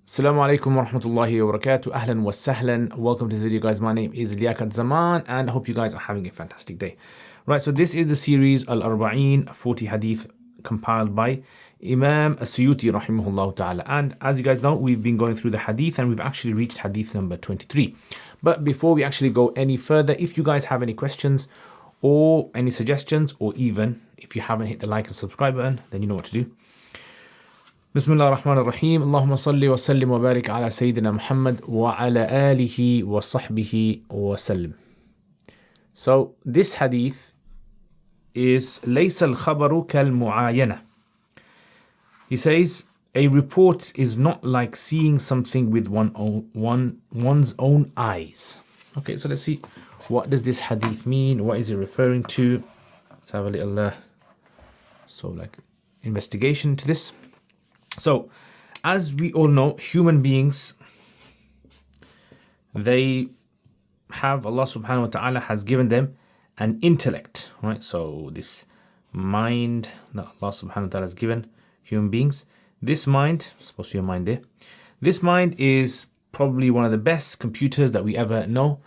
Assalamu alaikum wa rahmatullahi wa barakatuh. Ahlan wa sahlan. Welcome to this video, guys. My name is Liaquat and I hope you guys are having a fantastic day. Right, so this is the series Al-Arba'een, 40 Hadith, compiled by Imam Suyuti rahimahullah ta'ala. And as you guys know, we've been going through the Hadith and we've actually reached Hadith number 23. But before we actually go any further, if you guys have any questions or any suggestions, or even if you haven't hit the like and subscribe button, then you know what to do. Bismillah ar-Rahman ar-Rahim. Allahumma salli wa sallim wa barik ala Sayyidina Muhammad wa ala alihi wa sahbihi wa sallim. So this hadith is Laysa al-khabaru kal-mu'ayana. He says, a report is not like seeing something with one's own eyes. Okay, so let's see, what does this hadith mean? What is it referring to? Let's have a little investigation to this. So, as we all know, human beings, they have, Allah subhanahu wa ta'ala has given them an intellect, right? So this mind that Allah subhanahu wa ta'ala has given human beings, this mind, supposed to be a mind there, this mind is probably one of the best computers that we ever know.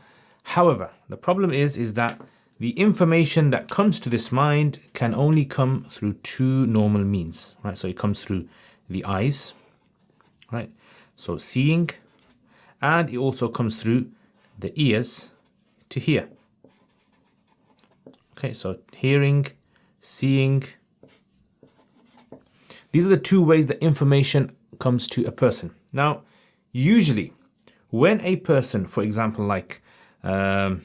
However, the problem is that the information that comes to this mind can only come through two normal means, right? So it comes through the eyes, right? So seeing, and it also comes through the ears to hear. Okay, so hearing, seeing. These are the two ways that information comes to a person. Now, usually, when a person, for example, like when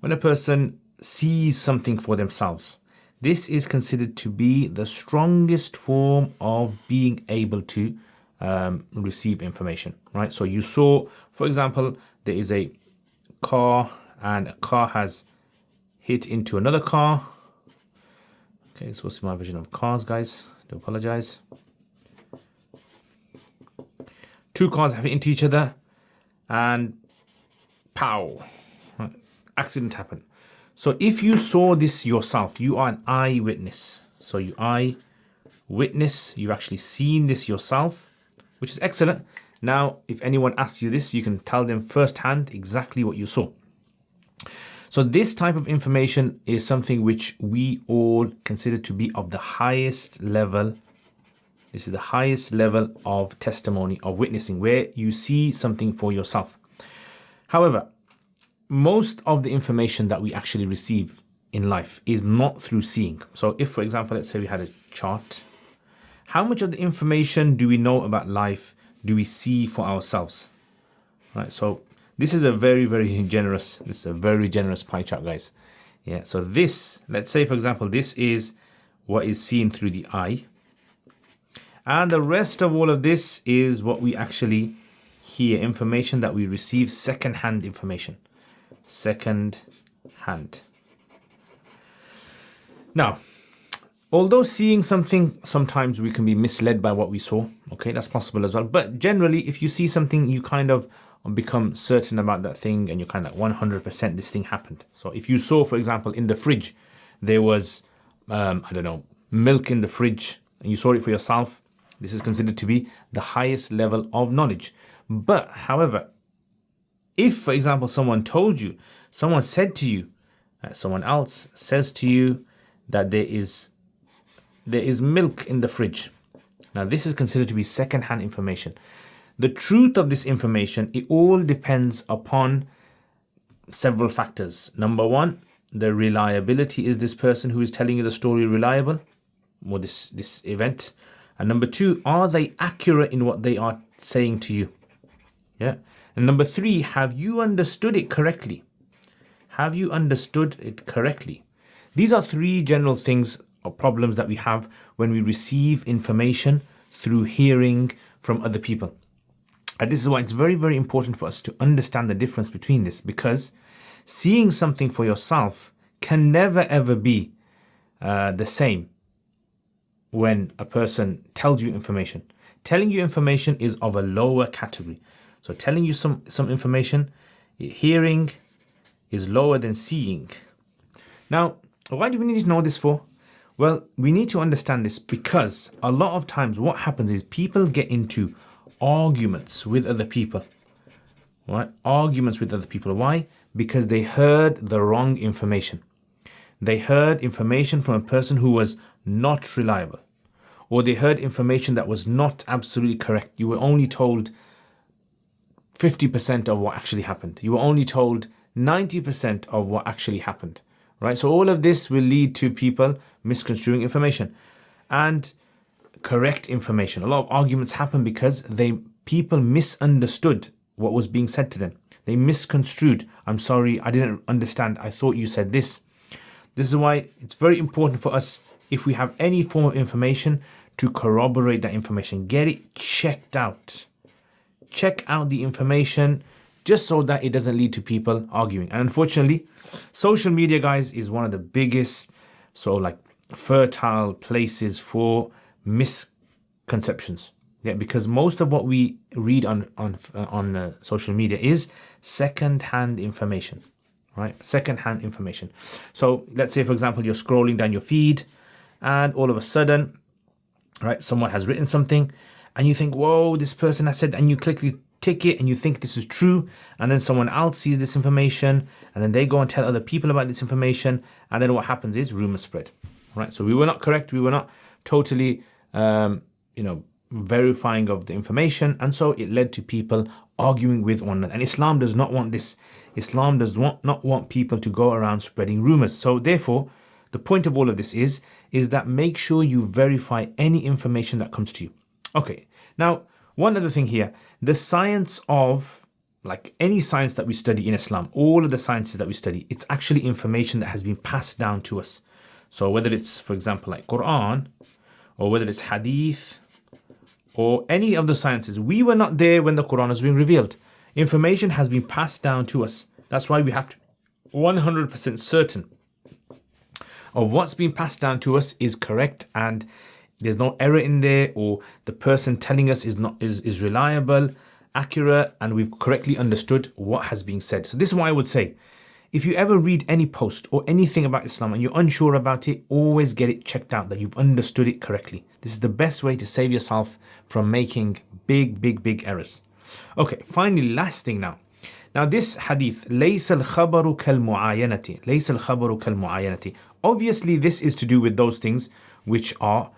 a person sees something for themselves, this is considered to be the strongest form of being able to receive information, right? So you saw, for example, there is a car and a car has hit into another car. Okay, this was my vision of cars, guys. I do apologize. Two cars have hit into each other and pow, right? Accident happened. So if you saw this yourself, you are an eyewitness. So you eyewitness, you've actually seen this yourself, which is excellent. Now, if anyone asks you this, you can tell them firsthand exactly what you saw. So this type of information is something which we all consider to be of the highest level. This is the highest level of testimony, of witnessing, where you see something for yourself. However, most of the information that we actually receive in life is not through seeing. So if, for example, let's say we had a chart, how much of the information do we know about life do we see for ourselves? Right, so this is a very generous pie chart, guys. Yeah, so this, let's say, for example, this is what is seen through the eye. And the rest of all of this is what we actually hear, information that we receive, second-hand information. Second hand. Now, although seeing something, sometimes we can be misled by what we saw. Okay, that's possible as well. But generally, if you see something, you kind of become certain about that thing and you're kind of like 100% this thing happened. So if you saw, for example, in the fridge, there was, I don't know, milk in the fridge and you saw it for yourself, this is considered to be the highest level of knowledge. But, however, if, for example, someone said to you, someone else says to you that there is milk in the fridge. Now, this is considered to be second-hand information. The truth of this information, it all depends upon several factors. Number one, the reliability. Is this person who is telling you the story reliable? Or this event? And number two, are they accurate in what they are saying to you? Yeah. And number three, have you understood it correctly? Have you understood it correctly? These are three general things or problems that we have when we receive information through hearing from other people. And this is why it's very important for us to understand the difference between this, because seeing something for yourself can never ever be the same when a person tells you information. Telling you information is of a lower category. So telling you some information, hearing is lower than seeing. Now, why do we need to know this for? Well, we need to understand this because a lot of times what happens is people get into arguments with other people. Right? Arguments with other people. Why? Because they heard the wrong information. They heard information from a person who was not reliable, or they heard information that was not absolutely correct. You were only told 50% of what actually happened. You were only told 90% of what actually happened. Right? So all of this will lead to people misconstruing information and correct information. A lot of arguments happen because people misunderstood what was being said to them. They misconstrued. I'm sorry, I didn't understand. I thought you said this. This is why it's very important for us, if we have any form of information, to corroborate that information. Get it checked out. Check out the information just so that it doesn't lead to people arguing. And unfortunately, social media, guys, is one of the biggest fertile places for misconceptions. Yeah, because most of what we read on social media is second-hand information, right? Second-hand information. So let's say, for example, you're scrolling down your feed, and all of a sudden, right, someone has written something, and you think, whoa, this person has said, and you quickly tick it, and you think this is true, and then someone else sees this information, and then they go and tell other people about this information, and then what happens is rumors spread, right? So we were not correct, we were not totally, verifying of the information, and so it led to people arguing with one another. And Islam does not want this. Islam does not want people to go around spreading rumors. So therefore, the point of all of this is that make sure you verify any information that comes to you. Okay, now one other thing here, the science of, like any science that we study in Islam, all of the sciences that we study, it's actually information that has been passed down to us. So whether it's, for example, like Quran, or whether it's hadith, or any of the sciences, we were not there when the Quran was being revealed. Information has been passed down to us. That's why we have to 100% certain of what's being passed down to us is correct, and there's no error in there, or the person telling us is reliable, accurate, and we've correctly understood what has been said. So this is what I would say. If you ever read any post or anything about Islam and you're unsure about it, always get it checked out that you've understood it correctly. This is the best way to save yourself from making big errors. Okay, finally, last thing now. Now this hadith, لَيْسَ الْخَبَرُ كَالْمُعَايَنَةِ لَيْسَ الْخَبَرُ كَالْمُعَايَنَةِ. Obviously, this is to do with those things which are,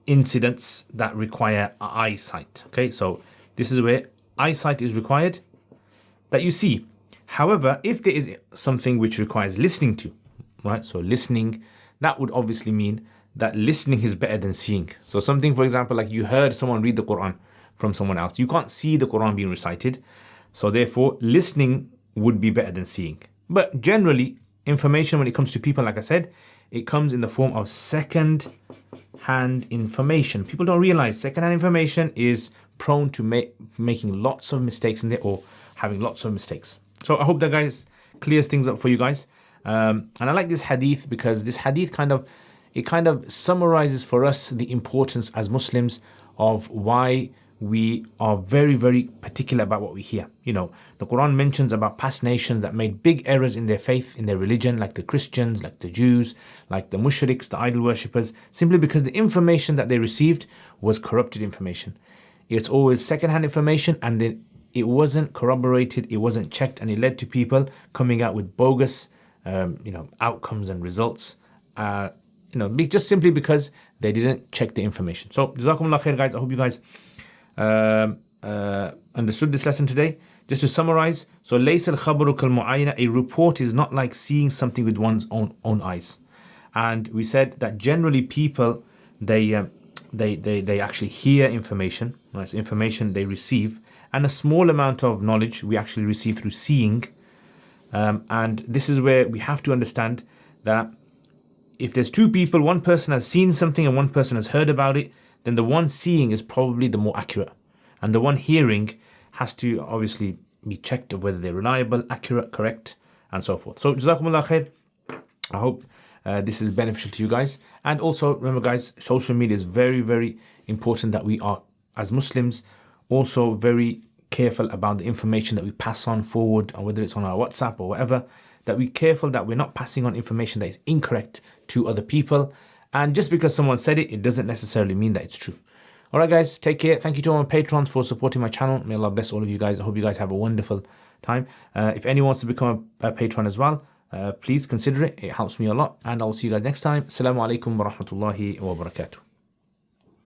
incidents that require eyesight. Okay, so this is where eyesight is required, that you see. However, if there is something which requires listening to, right? So listening, that would obviously mean that listening is better than seeing. So something, for example, like you heard someone read the Quran from someone else. You can't see the Quran being recited. So therefore, listening would be better than seeing. But generally, information when it comes to people, like I said, it comes in the form of second-hand information. People don't realize second-hand information is prone to making lots of mistakes in there, or having lots of mistakes. So I hope that, guys, clears things up for you guys. And I like this hadith because this hadith kind of summarizes for us the importance as Muslims of why we are very particular about what we hear. The Quran mentions about past nations that made big errors in their faith, in their religion, like the Christians, like the Jews, like the mushriks, the idol worshippers, simply because the information that they received was corrupted information. It's always second-hand information, and then it wasn't corroborated, it wasn't checked, and it led to people coming out with bogus, outcomes and results, just simply because they didn't check the information. So, Jazakumullah khair, guys. I hope you guys understood this lesson today. Just to summarize, so لَيْسَ الْخَبَرُ كَالْمُعَايَنَةِ, a report is not like seeing something with one's own eyes. And we said that generally people, they actually hear information, right? It's information they receive, and a small amount of knowledge we actually receive through seeing. And this is where we have to understand that if there's two people, one person has seen something and one person has heard about it, then the one seeing is probably the more accurate. And the one hearing has to obviously be checked of whether they're reliable, accurate, correct, and so forth. So, Jazakumullah khair. I hope this is beneficial to you guys. And also, remember, guys, social media is very important that we are, as Muslims, also very careful about the information that we pass on forward, or whether it's on our WhatsApp or whatever, that we're careful that we're not passing on information that is incorrect to other people. And just because someone said it, it doesn't necessarily mean that it's true. Alright guys, take care. Thank you to all my patrons for supporting my channel. May Allah bless all of you guys. I hope you guys have a wonderful time. If anyone wants to become a patron as well, please consider it. It helps me a lot. And I'll see you guys next time. Assalamu alaikum wa rahmatullahi wa barakatuh.